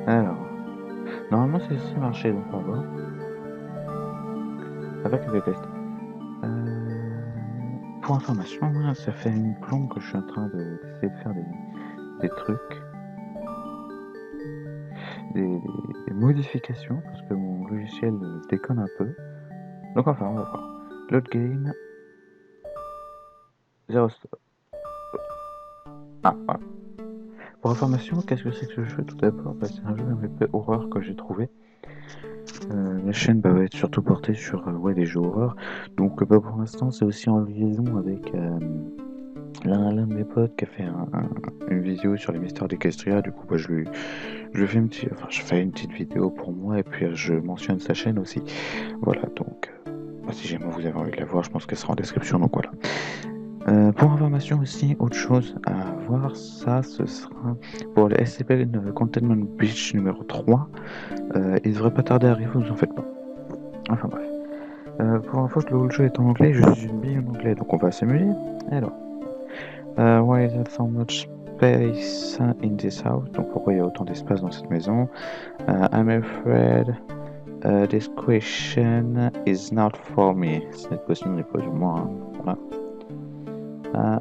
Alors, normalement c'est censé marcher, donc on va voir. Avec le test. Pour information, moi, ça fait une plombe que je suis en train d'essayer de faire des trucs, des modifications, parce que mon logiciel déconne un peu. Donc enfin, on va voir. Load game, 0 stop. Ah, voilà. Pour information, qu'est-ce que c'est que ce jeu tout d'abord? C'est un jeu MVP horreur que j'ai trouvé. La chaîne va être surtout portée sur des jeux horreur. Donc pour l'instant, c'est aussi en liaison avec l'un de mes potes qui a fait une vidéo sur les mystères d'Equestria. Du coup, je fais une petite vidéo pour moi et puis je mentionne sa chaîne aussi. Voilà, donc si jamais vous avez envie de la voir, je pense qu'elle sera en description. Donc voilà. Pour information aussi, autre chose à voir, ça ce sera pour le SCP Containment Breach numéro 3. Il devrait pas tarder à arriver, vous en faites pas. Enfin bref. Pour info, le jeu est en anglais, je suis une bille en anglais, donc on va s'amuser. Alors, why is there so much space in this house? Donc pourquoi il y a autant d'espace dans cette maison? I'm afraid this question is not for me. Cette question n'est pas pour moi. Hein. Voilà.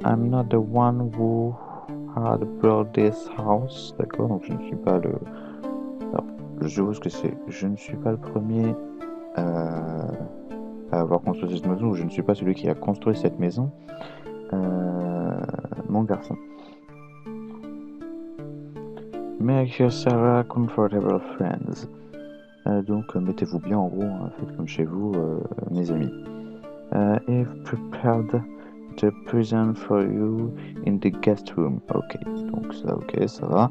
I'm not the one who had built this house. D'accord, donc je ne suis pas le. Alors, je suppose que c'est. Je ne suis pas le premier à avoir construit cette maison, ou je ne suis pas celui qui a construit cette maison. Mon garçon. Make yourself comfortable, friends. Donc, mettez-vous bien en gros, hein, faites comme chez vous, mes amis. If prepared the present for you in the guest room. Ok, donc ça, ok, ça va.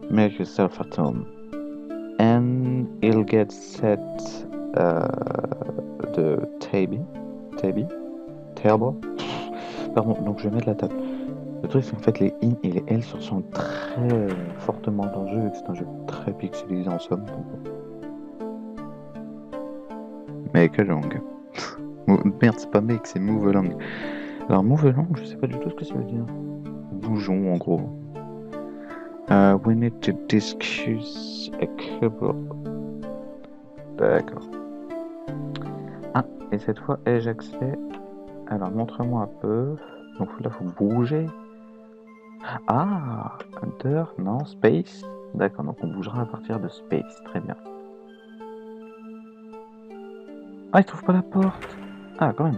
Make yourself at home. And he'll get set the table. Pardon, donc je vais mettre la table. Le truc, c'est qu'en fait, les I et les L se ressentent très fortement dans le jeu, et que c'est un jeu très pixelisé en somme. Donc... Make along. Merde, c'est pas make, c'est move along. Alors, move along, je sais pas du tout ce que ça veut dire. Bougeons, en gros. We need to discuss a couple. D'accord. Ah, et cette fois, ai-je accès? Alors, montre-moi un peu. Donc là, faut bouger. Ah, Hunter, non, Space. D'accord, donc on bougera à partir de Space, très bien. Ah, il trouve pas la porte. Ah, quand même.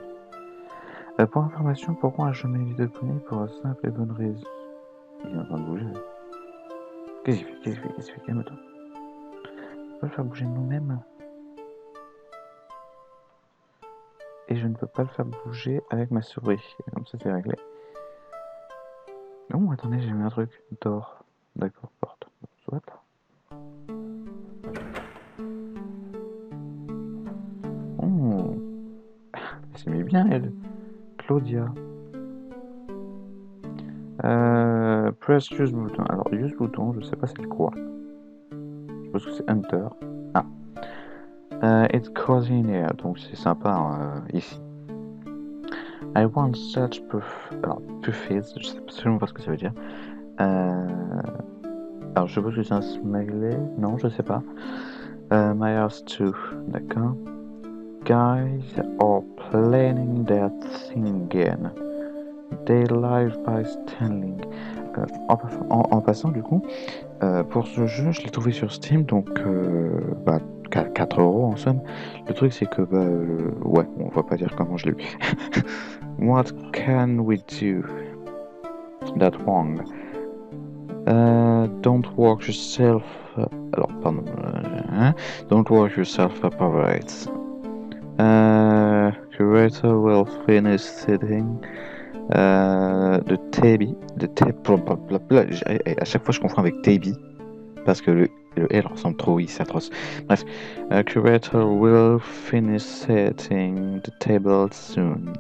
Pour information, pourquoi un chemin de poney? Pour la simple et bonne raison. Il est en train de bouger. Qu'est-ce qu'il fait? Calme-toi. On peut le faire bouger nous-mêmes. Et je ne peux pas le faire bouger avec ma souris. Et comme ça, c'est réglé. Oh, attendez, j'ai mis un truc. Door. D'accord, porte. Soit. Oh. Elle s'est mis bien, elle. Claudia. Press use button. Alors, use button, je sais pas c'est quoi. Je pense que c'est Enter. Ah. It's cozy in here, donc c'est sympa ici. I want such alors, puffets, je sais absolument pas ce que ça veut dire. Alors, je suppose que c'est un smiley. Non, je sais pas. My house too, d'accord. Guys are planning their thing again. They live by standing. En passant, du coup, pour ce jeu, je l'ai trouvé sur Steam, donc 4 € en somme. Le truc, c'est que, ouais, on va pas dire comment je l'ai eu. What can we do? That wrong. Don't work yourself. Alors, pardon. Don't work yourself up over it. Curator will finish setting. De Taby. À chaque fois, je confonds avec Taby. Parce que le L ressemble trop, oui, c'est atroce. Bref. Curator will finish setting the table soon.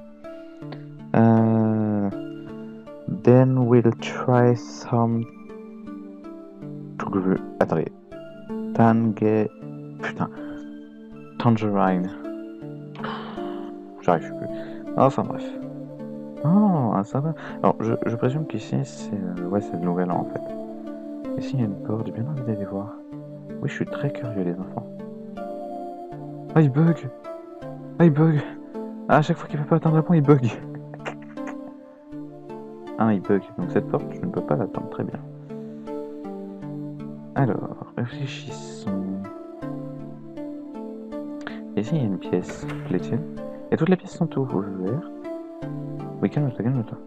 Then we'll try some. Attendez. Tangerine. J'arrive plus. Enfin bref. Oh, ça va. Alors, je présume qu'ici, c'est le nouvel an en fait. Ici, il y a une porte, j'ai bien envie d'aller voir. Oui, je suis très curieux, les enfants. Ah, il bug! Ah, il bug! Ah, à chaque fois qu'il ne peut pas atteindre le point, il bug! Ah, il bug. Donc cette porte, je ne peux pas l'attendre. Très bien. Alors, réfléchissons. Ici, il y a une pièce. Plaît-il? Et toutes les pièces sont ouvertes. Oui, calme-toi, calme-toi.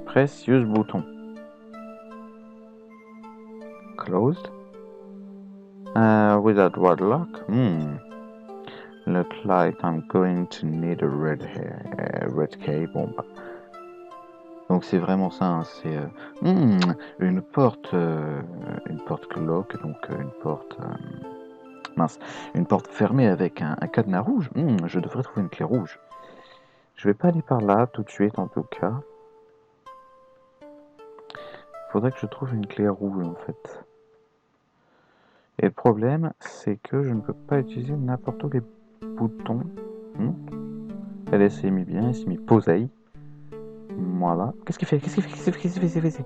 Press use bouton. Closed. Without padlock. Look like I'm going to need a red key. Bon, bah. Donc c'est vraiment ça, hein, c'est une porte cloque, donc une porte une porte fermée avec un cadenas rouge. Je devrais trouver une clé rouge. Je vais pas aller par là tout de suite en tout cas. Faudrait que je trouve une clé rouge en fait. Et le problème, c'est que je ne peux pas utiliser n'importe où les boutons. Elle s'est mis bien, elle s'est mis posaille. Voilà. Qu'est-ce qu'il fait? Qu'est-ce qu'il fait? Qu'est-ce qu'il fait?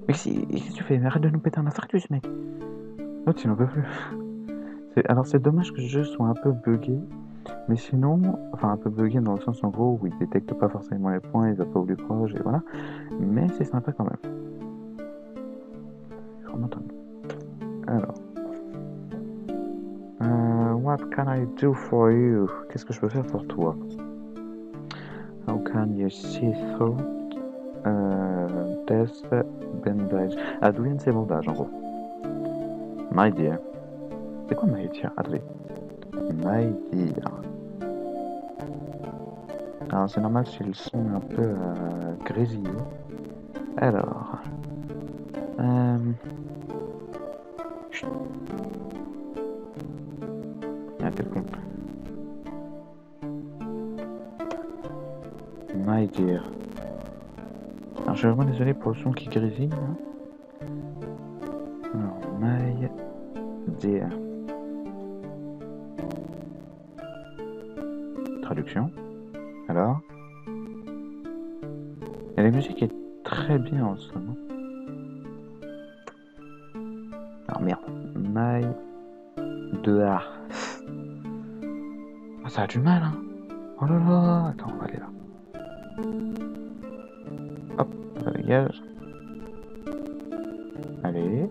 Mais qu'est-ce que tu fais? Mais arrête de nous péter un infarctus, mec. L'autre, il n'en peut plus. Alors, c'est dommage que le jeu soit un peu buggé. Mais sinon, enfin, un peu buggé dans le sens en gros où il détecte pas forcément les points, il va pas au plus proche, et voilà. Mais c'est sympa quand même. Alors. What can I do for you? Qu'est-ce que je peux faire pour toi? How can you see through this bandage? Ah, d'où viennent ces bandages en gros? My dear. C'est quoi my dear? Attendez. My dear. Alors c'est normal si le son est un peu grésillé. Alors. Ah, quel con. My dear. Alors je suis vraiment désolé pour le son qui grésille. Hein. Alors, my dear. Traduction. Alors. Et la musique est très bien en ce moment. Alors merde. My dear. Ah, ça a du mal, hein. Oh là là. Attends, on va aller là. Hop, ça dégage. Allez.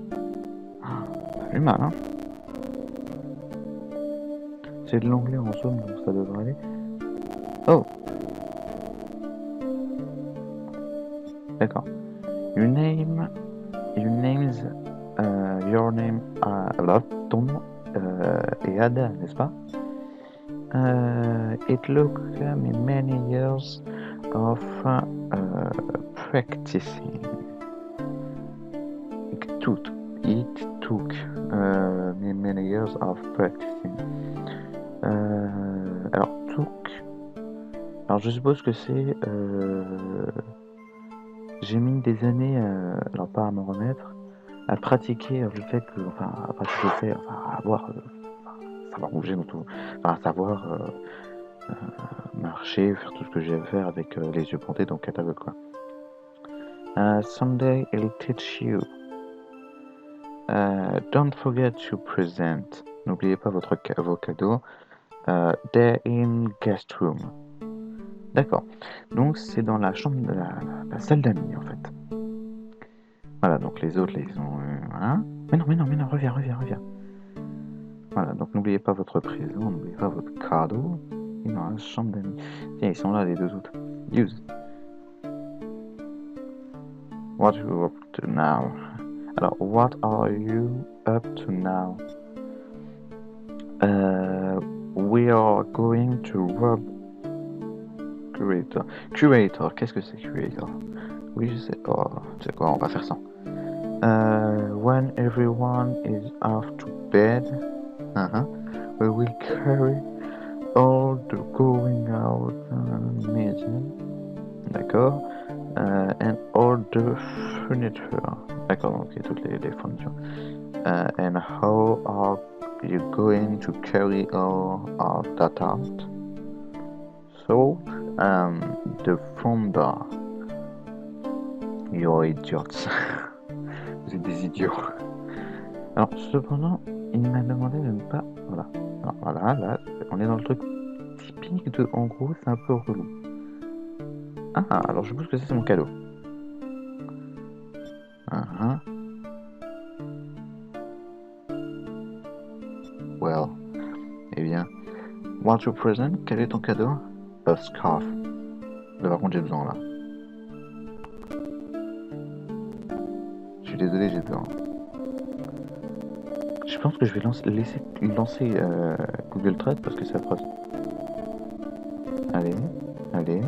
Ah, ça a du mal, hein. C'est de l'anglais en somme, donc ça devrait aller. Oh. D'accord. Your name alors ton nom est Ada, n'est-ce pas? It took me many years of practicing. It took me many years of practicing. Alors took. Alors je suppose que c'est j'ai mis des années, alors pas à me remettre, à pratiquer le fait que, enfin, à pratiquer le fait, enfin, à avoir, savoir bouger dans tout, enfin, à savoir marcher, faire tout ce que j'ai à faire avec les yeux bandés, donc catalogue quoi. Someday I'll teach you. Don't forget to present. N'oubliez pas vos cadeaux. They're in guest room. D'accord. Donc c'est dans la chambre de la salle d'amis en fait. Voilà, donc les autres, ils ont... voilà. Mais non, reviens. Voilà, donc n'oubliez pas votre présent, n'oubliez pas votre cadeau. Et dans la chambre d'amis. Tiens, ils sont là, les deux autres. Use. What are you up to now? Alors, what are you up to now? We are going to rob... Curator. Curator, qu'est-ce que c'est Curator? Oui, je sais. Oh, tu sais quoi, on va faire ça. When everyone is off to bed, we will carry all the going out meeting, d'accord, and all the furniture, d'accord, donc toutes les fournitures. And how are you going to carry all of that out? So, the front door. You're idiots. Vous êtes des idiots. Alors, cependant, il m'a demandé de ne pas... Voilà. Alors, voilà, là, on est dans le truc typique de... En gros, c'est un peu relou. Ah, alors je pense que ça, c'est mon cadeau. Uh-huh. Well, eh bien... What's your present? Quel est ton cadeau? A scarf. Là, par contre, j'ai besoin, là. Je suis désolé, j'ai besoin. Je pense que je vais laisser lancer Google Trade parce que c'est affreux. Allez, allez.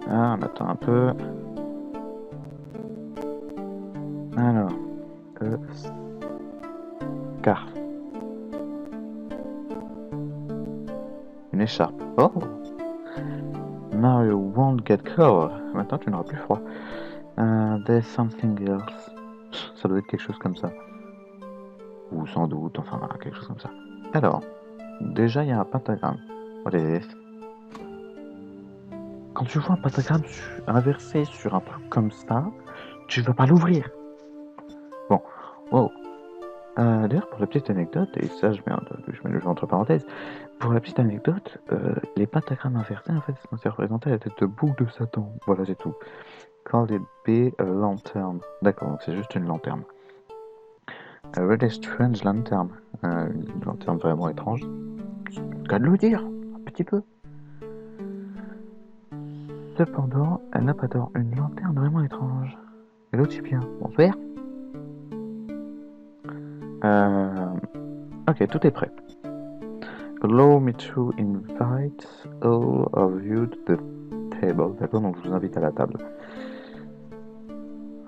Ah, on attend un peu. Alors, scarf. Une écharpe. Oh! Now you won't get cold. Maintenant, tu n'auras plus froid. There's something else. Ça doit être quelque chose comme ça. Ou sans doute, enfin voilà, quelque chose comme ça. Alors, déjà, il y a un pentagramme. What is this? Quand tu vois un pentagramme inversé sur un truc comme ça, tu vas pas l'ouvrir. Bon, wow. D'ailleurs, pour la petite anecdote, et ça je mets le jeu entre parenthèses, pour la petite anecdote, les pentagrammes inversés, en fait, c'est censé représenter la tête de bouc de Satan. Voilà, c'est tout. Call it be a lantern. D'accord, donc c'est juste une lanterne. A really strange lantern. Une lanterne vraiment étrange. C'est le cas de le dire, un petit peu. Cependant, elle n'a pas tort, une lanterne vraiment étrange. Et l'autre, c'est bien. Bonsoir. Ok, tout est prêt. Allow me to invite all of you to the table. D'accord, donc je vous invite à la table.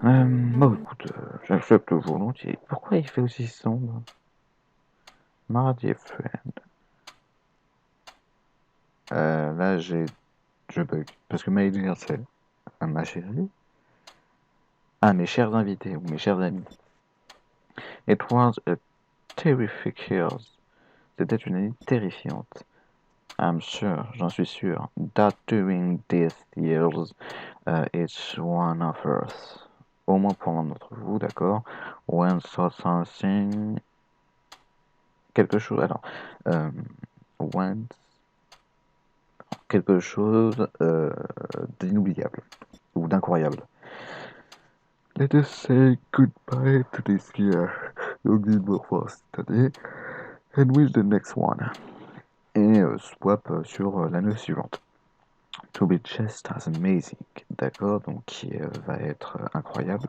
Bon, écoute, j'accepte volontiers. Pourquoi il fait aussi sombre? My dear friend. Là, je bug. Parce que my dear, c'est ma chérie. Ah, mes chers invités, ou mes chers amis. It was a terrific years. C'était une année terrifiante. I'm sure, j'en suis sûr, that during these years, each one of us, au moins pour l'un d'entre vous, d'accord, when saw something, quelque chose, alors, when, quelque chose d'inoubliable, ou d'incroyable. Let us say goodbye to this year, donc dis-moi revoir cette année, and with the next one, et swap sur l'année suivante. To be just as amazing, d'accord, donc qui va être incroyable.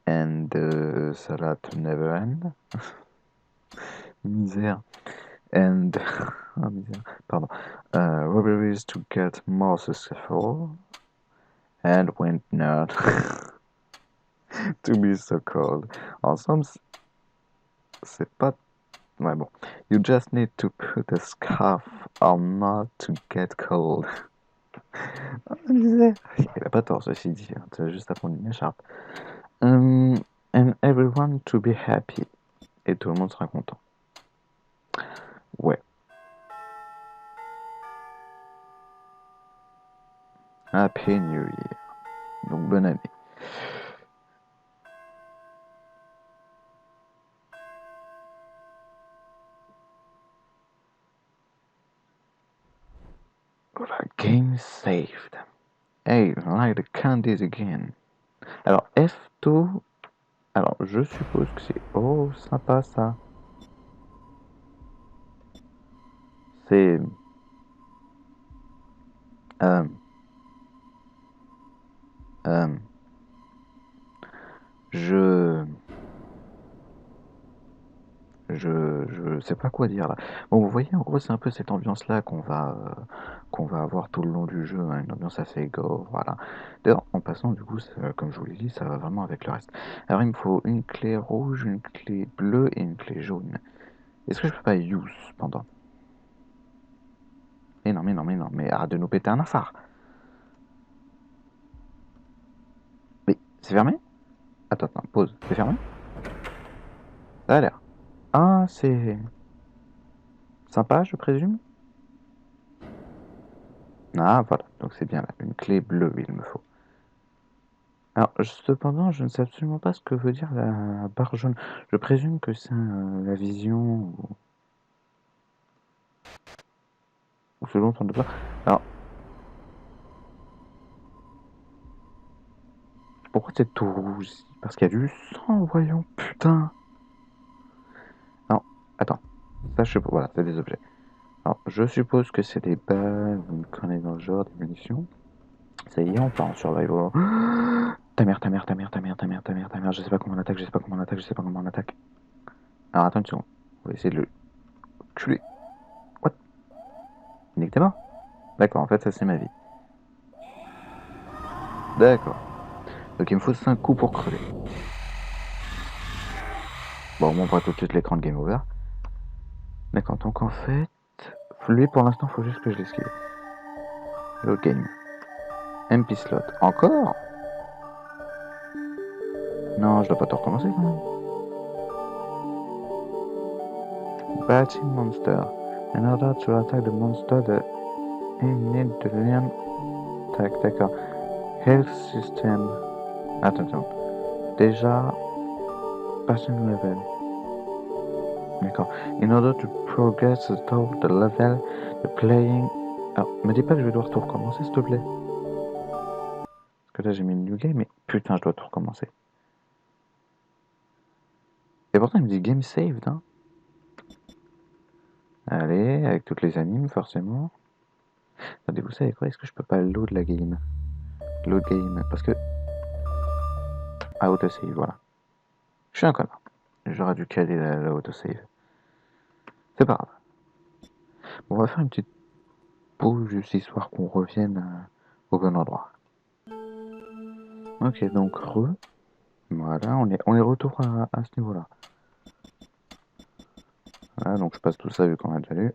And salad to never end. Misère. And oh, misère. Pardon. Robberies to get more successful. And when not to be so cold. En somme, c'est pas. Ouais, bon. You just need to put a scarf on not to get cold. Oh, misère. Il a pas tort, ceci dit. Tu as juste à prendre une écharpe. And everyone to be happy. Et tout le monde sera content. Ouais. Happy New Year. Donc bonne année. Voilà, game saved. Hey, like the candies again. Alors, F2. Alors, je suppose que c'est... Oh, sympa ça. C'est... Euh, euh, je... Je sais pas quoi dire là. Bon, vous voyez, en gros, c'est un peu cette ambiance-là qu'on va avoir tout le long du jeu, hein, une ambiance assez gore, voilà. D'ailleurs, en passant, du coup, comme je vous l'ai dit, ça va vraiment avec le reste. Alors, il me faut une clé rouge, une clé bleue et une clé jaune. Est-ce que je peux pas use pendant? Mais arrête de nous péter un phare. Mais c'est fermé? Attends, pause. C'est fermé? Ça a l'air. Ah, c'est sympa, je présume? Ah, voilà, donc c'est bien là, une clé bleue, il me faut. Alors, cependant, je ne sais absolument pas ce que veut dire la barre jaune. Je présume que c'est la vision ou ce dont on ne peut pas. Alors, pourquoi c'est tout rouge ici? Parce qu'il y a du sang, voyons, putain. Non, attends, ça je sais pas, voilà, c'est des objets. Alors, je suppose que c'est des balles ou une connerie dans le genre, des munitions. Ça y est, on part en survival. Ta mère, ta mère, ta mère, ta mère, ta mère, ta mère, ta mère, je sais pas comment on attaque, je sais pas comment on attaque, je sais pas comment on attaque. Alors, attends une seconde, on va essayer de le tuer. What? Nick, t'es mort? D'accord, en fait, ça c'est ma vie. D'accord. Donc il me faut 5 coups pour crever. Bon, on voit tout de suite l'écran de game over. D'accord, donc en fait, lui pour l'instant, faut juste que je l'esquive. Load game. MP slot. Encore? Non, je dois pas tout recommencer quand même. Batching monster. In order to attack the monster, you need to learn. Tac, d'accord. Health system. Attends. Déjà, passing level. D'accord. In order to progress toward the level, the playing. Alors, me dis pas que je vais devoir tout recommencer, s'il te plaît. Parce que là, j'ai mis une new game, mais putain, je dois tout recommencer. Et pourtant, il me dit game saved, hein. Allez, avec toutes les animes, forcément. Attendez, vous savez quoi? Est-ce que je peux pas load la game? Load game, parce que... Ah, autosave, voilà. Je suis un connard. J'aurais dû caler la autosave. C'est pas grave. Bon, on va faire une petite pause juste histoire qu'on revienne au bon endroit. Ok, donc voilà, on est retour à ce niveau-là. Voilà, donc je passe tout ça vu qu'on a déjà lu.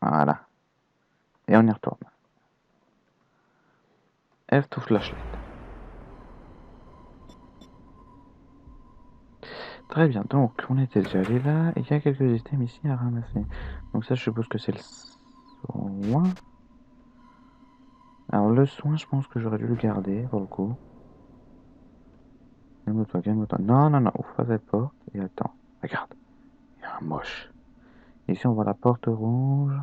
Voilà. Et on y retourne. F to flashlight. Très bien, donc on était déjà allé là, et il y a quelques items ici à ramasser. Donc ça, je suppose que c'est le soin. Alors le soin, je pense que j'aurais dû le garder, pour le coup. Calme-toi, calme-toi. Non, ouvre pas cette porte, et attends. Regarde, il y a un moche. Ici, on voit la porte rouge.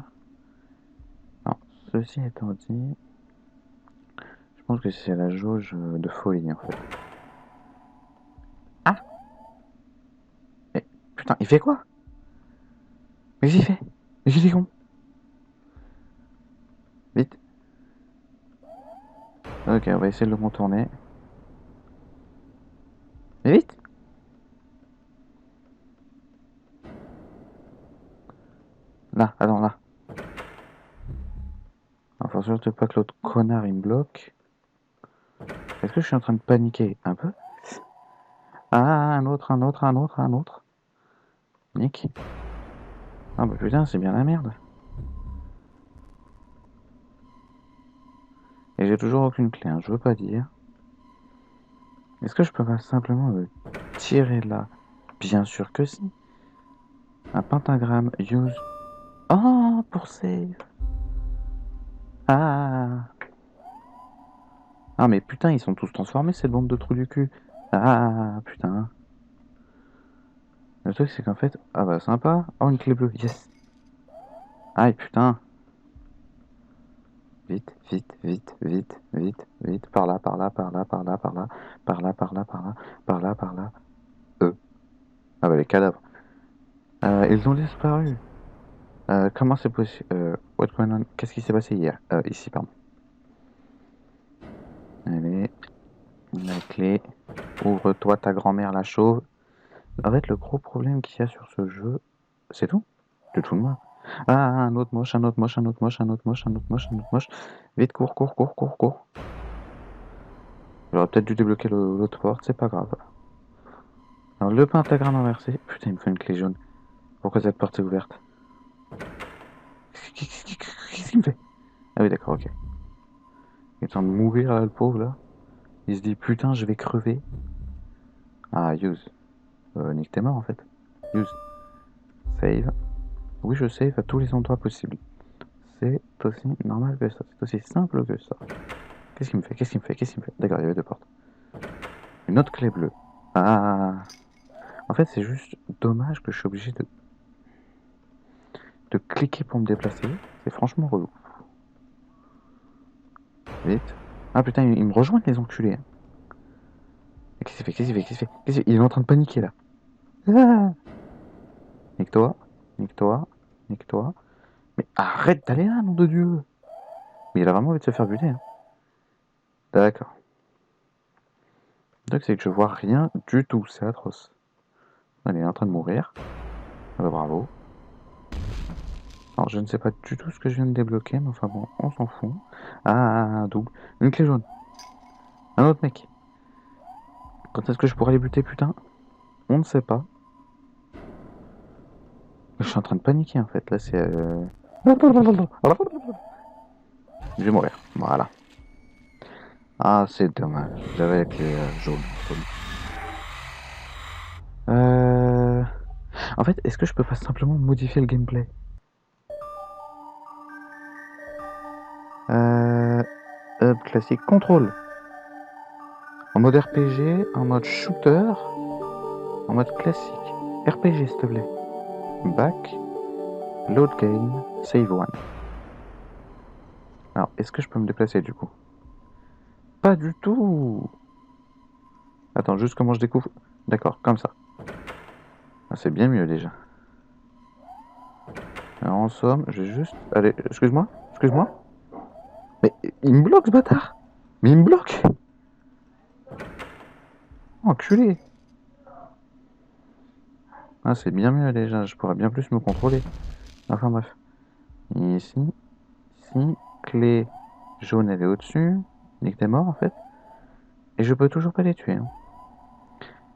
Non, ceci étant dit, je pense que c'est la jauge de folie, en fait. Ah! Mais, putain, il fait quoi? Mais qu'est-ce qu'il fait? Mais qu'est-ce qu'il con? Vite. Ok, on va essayer de le contourner. Mais vite! Là, attends, là. Alors, faut surtout pas que l'autre connard il me bloque. Est-ce que je suis en train de paniquer un peu? Ah, un autre. Nick. Ah bah putain, c'est bien la merde. Et j'ai toujours aucune clé, hein, je veux pas dire. Est-ce que je peux pas simplement me tirer là? Bien sûr que si. Un pentagramme, use. Oh, pour save. Ah. Ah mais putain, ils sont tous transformés, cette bande de trous du cul. Ah, putain. Le truc, c'est qu'en fait... Ah bah, sympa. Oh, une clé bleue, yes. Aïe, putain. Vite. Par là. Ah bah, les cadavres. Ils ont disparu. Comment c'est possible? What's going on? Qu'est-ce qui s'est passé hier? Ici, pardon. Allez. La clé. Ouvre-toi, ta grand-mère, la chauve. En fait, le gros problème qu'il y a sur ce jeu... C'est tout? Tu te fous de moi? Ah, un autre moche. Vite, cours. J'aurais peut-être dû débloquer l'autre porte, c'est pas grave. Alors, le pentagramme inversé. Putain, il me faut une clé jaune. Pourquoi cette porte est ouverte? Qu'est-ce qu'il me fait? Ah oui, d'accord, ok. Il est en train de mourir là, le pauvre là. Il se dit putain, je vais crever. Ah, use. Nick, t'es mort en fait. Use. Save. Oui, je save à tous les endroits possibles. C'est aussi normal que ça. C'est aussi simple que ça. Qu'est-ce qu'il me fait? Qu'est-ce qu'il me fait? Qu'est-ce qu'il me fait? D'accord, il y avait deux portes. Une autre clé bleue. Ah. En fait, c'est juste dommage que je suis obligé de cliquer pour me déplacer. C'est franchement relou. Vite. Ah putain, ils me rejoignent les enculés. Qu'est-ce qu'il fait? Qu'est-ce qu'il fait? Qu'est-ce qu'il fait? Qu'est-ce qu'il fait? Il est en train de paniquer là. Ah. Nique-toi. Nique-toi. Nique-toi. Mais arrête d'aller là, nom de Dieu. Mais il a vraiment envie de se faire buter. Hein. D'accord. Le truc, c'est que je vois rien du tout. C'est atroce. Elle est en train de mourir. Ah bah, bravo. Alors, je ne sais pas du tout ce que je viens de débloquer, mais enfin bon, on s'en fout. Ah, double. Une clé jaune. Un autre mec. Quand est-ce que je pourrais les buter, putain? On ne sait pas. Je suis en train de paniquer, en fait. Là, c'est... Je vais mourir. Voilà. Ah, c'est dommage. J'avais la clé jaune. En fait, est-ce que je peux pas simplement modifier le gameplay? Classique. Contrôle. En mode RPG, en mode shooter, en mode classique. RPG, s'il te plaît. Back. Load game. Save one. Alors, est-ce que je peux me déplacer du coup? Pas du tout. Attends, juste comment je découvre. D'accord, comme ça. Ah, c'est bien mieux déjà. Alors, en somme, je vais juste... Allez, excuse-moi. Excuse-moi. Mais il me bloque ce bâtard. Mais il me bloque. Oh, enculé. Ah, c'est bien mieux déjà. Je pourrais bien plus me contrôler. Enfin bref. Ici. Ici. Clé jaune, elle est au-dessus. Nick, t'es mort en fait. Et je peux toujours pas les tuer. Hein.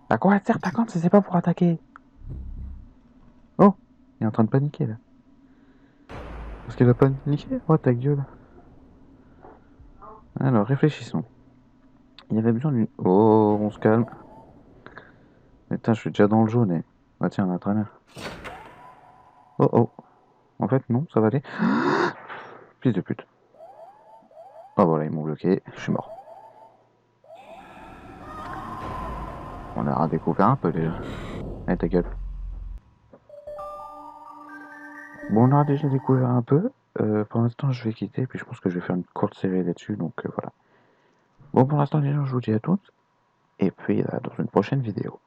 À quoi elle sert ta camp si c'est pas pour attaquer? Oh, il est en train de paniquer là. Parce qu'il a paniqué? Oh ta gueule. Alors, réfléchissons. Il y avait besoin d'une... Oh, on se calme. Mais putain, je suis déjà dans le jaune. Et... Ah tiens, là, très bien. Oh oh. En fait, non, ça va aller. Fils de pute. Oh voilà, ils m'ont bloqué. Je suis mort. On a découvert un peu déjà. Allez, ta gueule. Bon, on a déjà découvert un peu. Pour l'instant, je vais quitter. Puis je pense que je vais faire une courte série là-dessus. Donc voilà. Bon, pour l'instant, les gens, je vous dis à toutes. Et puis, dans une prochaine vidéo.